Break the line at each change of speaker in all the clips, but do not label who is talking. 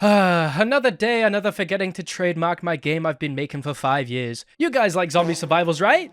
Another day, another forgetting to trademark my game I've been making for 5 years. You guys like zombie survivals, right?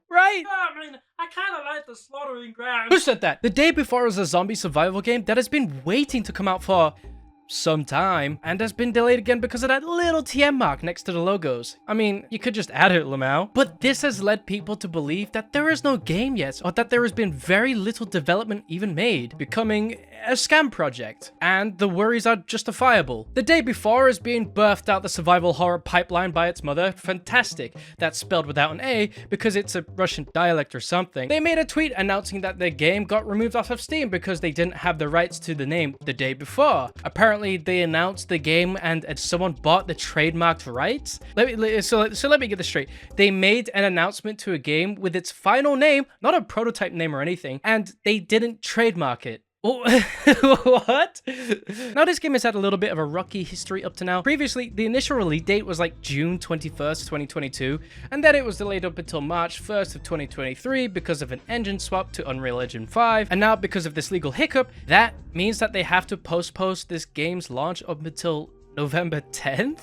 Right?
I mean, I kind of like the slaughtering ground.
Who said that? The day before is a zombie survival game that has been waiting to come out for some time and has been delayed again because of that little TM mark next to the logos. I mean, you could just add it, Lamau. But this has led people to believe that there is no game yet, or that there has been very little development even made, becoming a scam project. And the worries are justifiable. The day before is being birthed out the survival horror pipeline by its mother, Fantastic. That's spelled without an A because it's a Russian dialect or something. They made a tweet announcing that their game got removed off of Steam because they didn't have the rights to the name the day before. Apparently, they announced the game and someone bought the trademarked rights. Let me get this straight. They made an announcement to a game with its final name, not a prototype name or anything, and they didn't trademark it. What? Now, this game has had a little bit of a rocky history up to now. Previously, the initial release date was like June 21st, 2022, and then it was delayed up until March 1st of 2023 because of an engine swap to Unreal Engine 5, and now because of this legal hiccup, that means that they have to postpone this game's launch up until November 10th?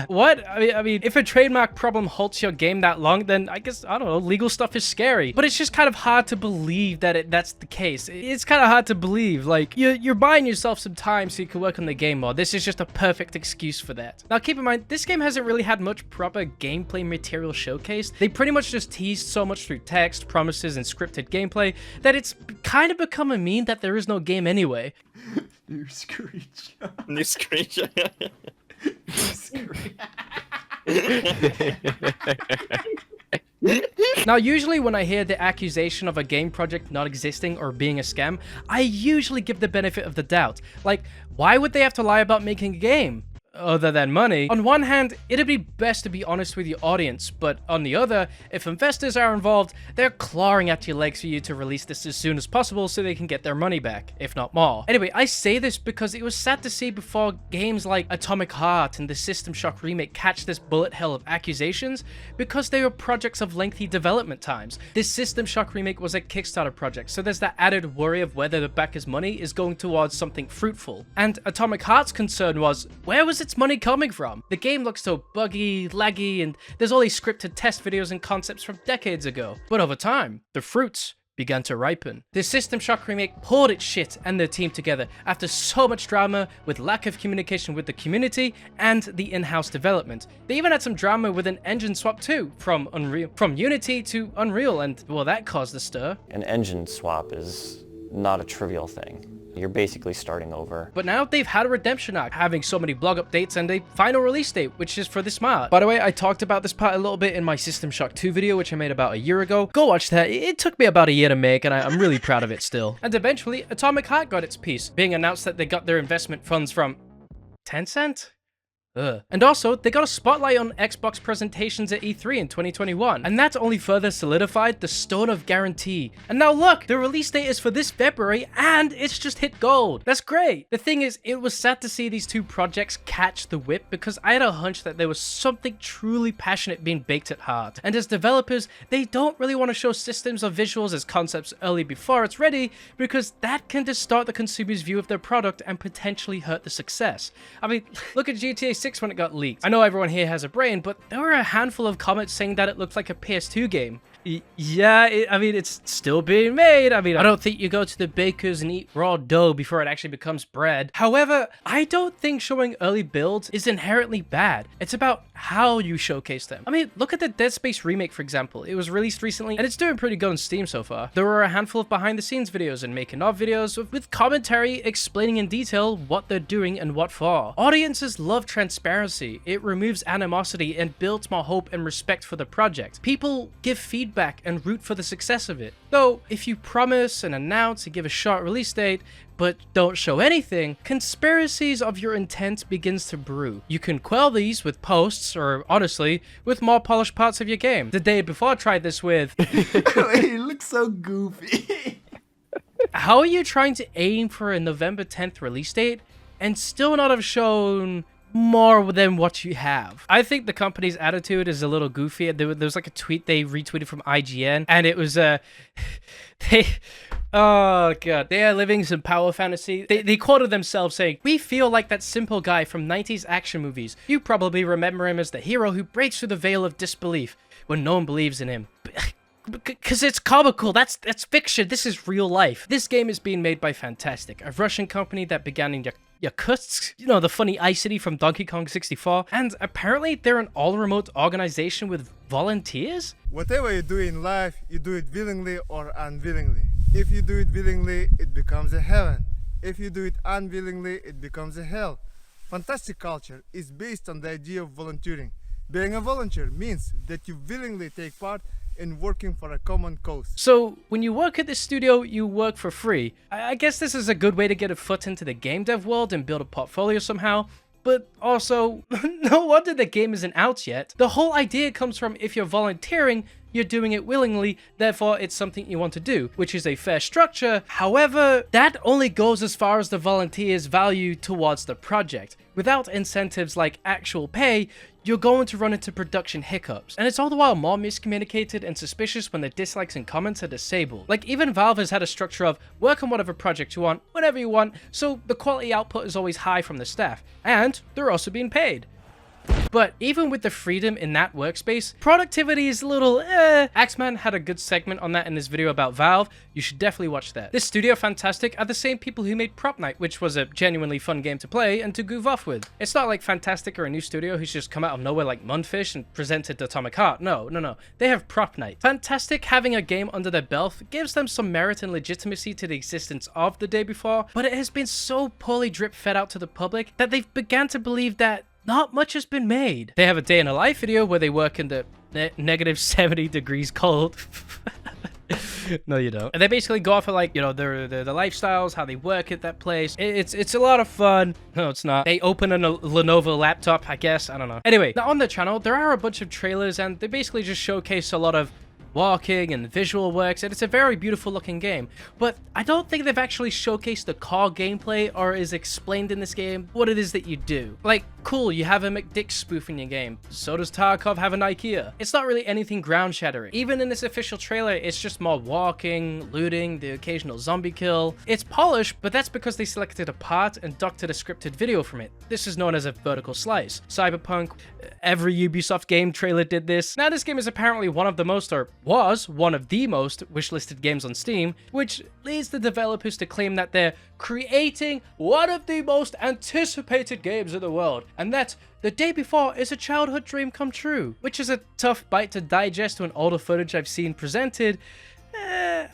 What? I mean, if a trademark problem halts your game that long, then I guess, I don't know, legal stuff is scary. But it's just kind of hard to believe that that's the case. It's kind of hard to believe. Like, you're buying yourself some time so you can work on the game more. This is just a perfect excuse for that. Now, keep in mind, this game hasn't really had much proper gameplay material showcased. They pretty much just teased so much through text, promises, and scripted gameplay that it's kind of become a meme that there is no game anyway.
New screenshot.
New screenshot.
Now, usually when I hear the accusation of a game project not existing or being a scam, I usually give the benefit of the doubt. Like, why would they have to lie about making a game? Other than money. On one hand, it'd be best to be honest with your audience, but on the other, if investors are involved, they're clawing at your legs for you to release this as soon as possible so they can get their money back, if not more. Anyway, I say this because it was sad to see before games like Atomic Heart and the System Shock remake catch this bullet hell of accusations because they were projects of lengthy development times. This System Shock remake was a Kickstarter project, so there's that added worry of whether the backer's money is going towards something fruitful. And Atomic Heart's concern was, where was its money coming from? The game looks so buggy, laggy, and there's all these scripted test videos and concepts from decades ago. But over time, the fruits began to ripen. The System Shock remake pulled its shit and their team together after so much drama with lack of communication with the community and the in-house development. They even had some drama with an engine swap too, from Unity to Unreal, and well, that caused a stir.
An engine swap is not a trivial thing. You're basically starting over.
But now they've had a redemption arc, having so many blog updates and a final release date, which is for this March. By the way, I talked about this part a little bit in my System Shock 2 video, which I made about a year ago. Go watch that. It took me about a year to make, and I'm really proud of it still. And eventually, Atomic Heart got its piece, being announced that they got their investment funds from Tencent? And also, they got a spotlight on Xbox presentations at E3 in 2021, and that only further solidified the Stone of Guarantee. And now look, the release date is for this February, and it's just hit gold. That's great. The thing is, it was sad to see these two projects catch the whip because I had a hunch that there was something truly passionate being baked at heart. And as developers, they don't really want to show systems or visuals as concepts early before it's ready because that can distort the consumer's view of their product and potentially hurt the success. I mean, look at GTA 6 when it got leaked. I know everyone here has a brain, but there were a handful of comments saying that it looked like a PS2 game. Yeah, I mean, it's still being made. I mean, I don't think you go to the bakers and eat raw dough before it actually becomes bread. However, I don't think showing early builds is inherently bad. It's about how you showcase them. I mean, look at the Dead Space remake, for example. It was released recently, and it's doing pretty good on Steam so far. There were a handful of behind-the-scenes videos and making-of videos with commentary explaining in detail what they're doing and what for. Audiences love transparency. It removes animosity and builds more hope and respect for the project. People give feedback and root for the success of it. Though, if you promise and announce and give a short release date, but don't show anything, conspiracies of your intent begins to brew. You can quell these with posts, or honestly, with more polished parts of your game. The day before I tried this with...
Wait, he looks so goofy.
How are you trying to aim for a November 10th release date and still not have shown more than what you have. I think the company's attitude is a little goofy. There was like a tweet they retweeted from IGN, and it was they oh god, they are living some power fantasy. They quoted themselves saying, "We feel like that simple guy from 90s action movies. You probably remember him as the hero who breaks through the veil of disbelief when no one believes in him." Because it's comical. That's fiction. This is real life. This game is being made by Fantastic, a Russian company that began in Yakutsk, you know, the funny ice city from Donkey Kong 64, and apparently they're an all-remote organization with volunteers?
Whatever you do in life, you do it willingly or unwillingly. If you do it willingly, it becomes a heaven. If you do it unwillingly, it becomes a hell. Fantastic culture is based on the idea of volunteering. Being a volunteer means that you willingly take part in working for a common cause.
So, when you work at this studio, you work for free. I guess this is a good way to get a foot into the game dev world and build a portfolio somehow. But also, no wonder the game isn't out yet. The whole idea comes from if you're volunteering, you're doing it willingly, therefore it's something you want to do, which is a fair structure. However, that only goes as far as the volunteers' value towards the project. Without incentives like actual pay, you're going to run into production hiccups. And it's all the while more miscommunicated and suspicious when the dislikes and comments are disabled. Like, even Valve has had a structure of work on whatever project you want, whenever you want, so the quality output is always high from the staff. And they're also being paid. But even with the freedom in that workspace, productivity is a little Axeman had a good segment on that in this video about Valve. You should definitely watch that. This studio Fantastic are the same people who made Prop Night, which was a genuinely fun game to play and to goof off with. It's not like Fantastic are a new studio who's just come out of nowhere like Mundfish and presented Atomic Heart. No. They have Prop Night. Fantastic having a game under their belt gives them some merit and legitimacy to the existence of The Day Before, but it has been so poorly drip-fed out to the public that they've begun to believe that not much has been made. They have a day in a life video where they work in the negative 70 degrees cold. No, you don't. And they basically go off of, like, you know, their lifestyles, how they work at that place. It's a lot of fun. No, it's not. They open a Lenovo laptop, I guess. I don't know. Anyway, now on the channel, there are a bunch of trailers, and they basically just showcase a lot of walking and visual works, and it's a very beautiful looking game, but I don't think they've actually showcased the core gameplay or is explained in this game what it is that you do. Like, cool, you have a McDick spoof in your game, so does Tarkov have an IKEA. It's not really anything ground shattering. Even in this official trailer, it's just more walking, looting, the occasional zombie kill. It's polished, but that's because they selected a part and doctored a scripted video from it. This is known as a vertical slice. Cyberpunk, every Ubisoft game trailer did this. Now this game is apparently one of the most, or was one of the most wishlisted games on Steam, which leads the developers to claim that they're creating one of the most anticipated games in the world, and that The Day Before is a childhood dream come true, which is a tough bite to digest when all the footage I've seen presented.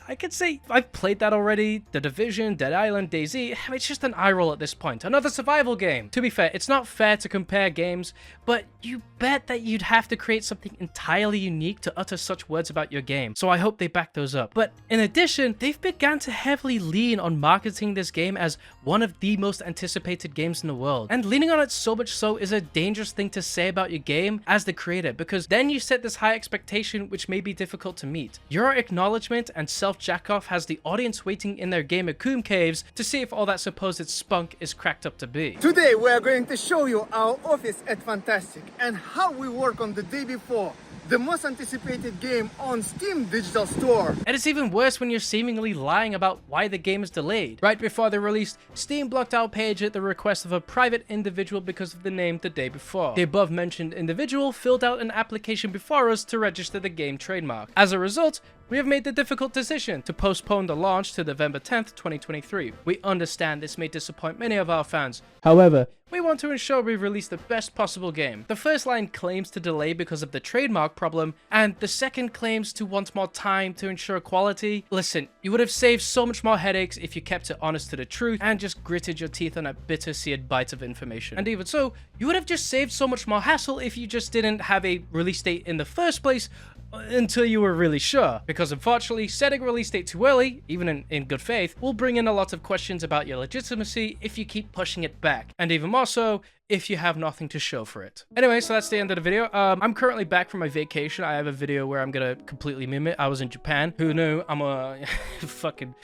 I could say I've played that already. The Division, Dead Island, DayZ, it's just an eye roll at this point. Another survival game. To be fair, it's not fair to compare games, but you bet that you'd have to create something entirely unique to utter such words about your game, so I hope they back those up. But in addition, they've begun to heavily lean on marketing this game as one of the most anticipated games in the world. And leaning on it so much so is a dangerous thing to say about your game as the creator, because then you set this high expectation which may be difficult to meet. Your acknowledgement and self-jackoff has the audience waiting in their gamer coom caves to see if all that supposed spunk is cracked up to be.
Today we are going to show you our office at Fantastic and how we work on The Day Before, the most anticipated game on Steam Digital Store.
And it's even worse when you're seemingly lying about why the game is delayed. Right before the release, Steam blocked our page at the request of a private individual because of the name The Day Before. The above mentioned individual filled out an application before us to register the game trademark. As a result, we have made the difficult decision to postpone the launch to November 10th, 2023. We understand this may disappoint many of our fans. However, we want to ensure we release the best possible game. The first line claims to delay because of the trademark problem, and the second claims to want more time to ensure quality. Listen, you would have saved so much more headaches if you kept it honest to the truth and just gritted your teeth on a bitter seared bite of information. And even so, you would have just saved so much more hassle if you just didn't have a release date in the first place until you were really sure, because unfortunately setting a release date too early, even in good faith, will bring in a lot of questions about your legitimacy if you keep pushing it back, and even more so if you have nothing to show for it. Anyway, so that's the end of the video. I'm currently back from my vacation. I have a video where I'm gonna completely meme it. I was in Japan. Who knew? I'm a fucking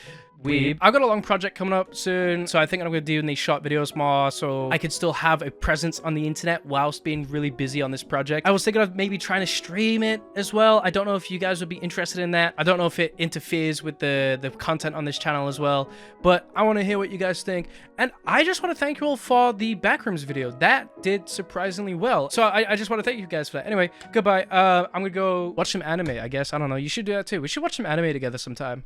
weeb. I've got a long project coming up soon, so I think I'm gonna do these short videos more so I could still have a presence on the internet whilst being really busy on this project. I was thinking of maybe trying to stream it as well. I don't know if you guys would be interested in that. I don't know if it interferes with the content on this channel as well, but I want to hear what you guys think. And I just want to thank you all for the Backrooms video. That did surprisingly well. So I just want to thank you guys for that. Anyway, goodbye. I'm gonna go watch some anime, I guess. I don't know. You should do that too. We should watch some anime together sometime.